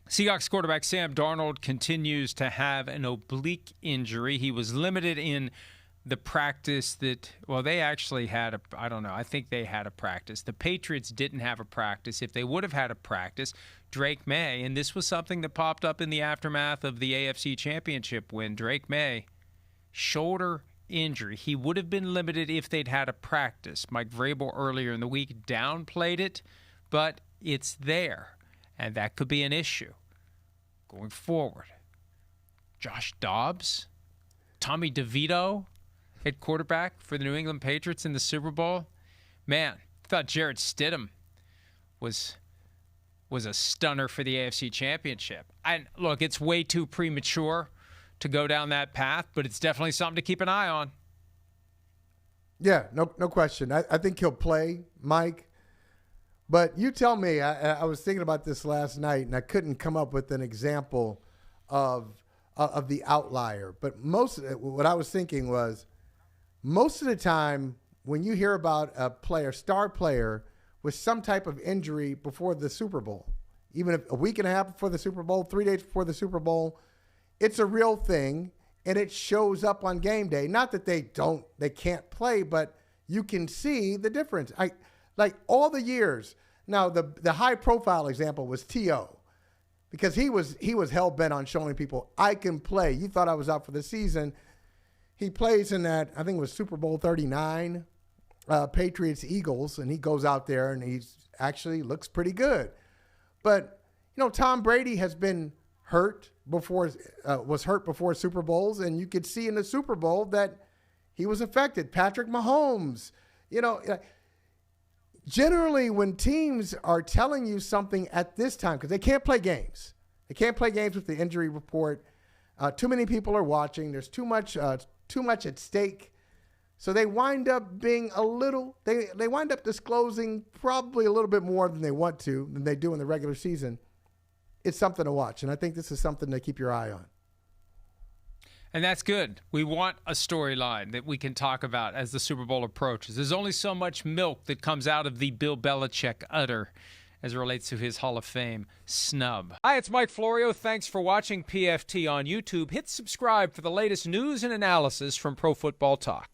Seahawks quarterback Sam Darnold continues to have an oblique injury. He was limited in the practice they actually had I think they had a practice. The Patriots didn't have a practice. If they would have had a practice, Drake Maye, and this was something that popped up in the aftermath of the AFC Championship win, Drake Maye, shoulder injury. He would have been limited if they'd had a practice. Mike Vrabel earlier in the week downplayed it, but it's there, and that could be an issue going forward. Josh Dobbs, Tommy DeVito at quarterback for the New England Patriots in the Super Bowl. Man, I thought Jarrett Stidham was a stunner for the AFC Championship. And look, it's way too premature to go down that path, but it's definitely something to keep an eye on. Yeah, no question. I think he'll play, Mike. But you tell me, I was thinking about this last night, and I couldn't come up with an example of the outlier. But what I was thinking was, most of the time when you hear about a player, star player, with some type of injury before the Super Bowl, even if a week and a half before the Super Bowl, 3 days before the Super Bowl, it's a real thing, and it shows up on game day. Not that they can't play, but you can see the difference. Like all the years. Now, the high-profile example was T.O., because he was hell-bent on showing people, I can play. You thought I was out for the season. He plays in that, I think it was Super Bowl 39, Patriots-Eagles, and he goes out there and he actually looks pretty good. But, Tom Brady has been hurt before, was hurt before Super Bowls, and you could see in the Super Bowl that he was affected. Patrick Mahomes, generally when teams are telling you something at this time, because they can't play games. They can't play games with the injury report. Too many people are watching. There's too much at stake. So they wind up being they wind up disclosing probably a little bit more than they do in the regular season. It's something to watch, and I think this is something to keep your eye on. And that's good. We want a storyline that we can talk about as the Super Bowl approaches. There's only so much milk that comes out of the Bill Belichick udder as it relates to his Hall of Fame snub. Hi, it's Mike Florio. Thanks for watching PFT on YouTube. Hit subscribe for the latest news and analysis from Pro Football Talk.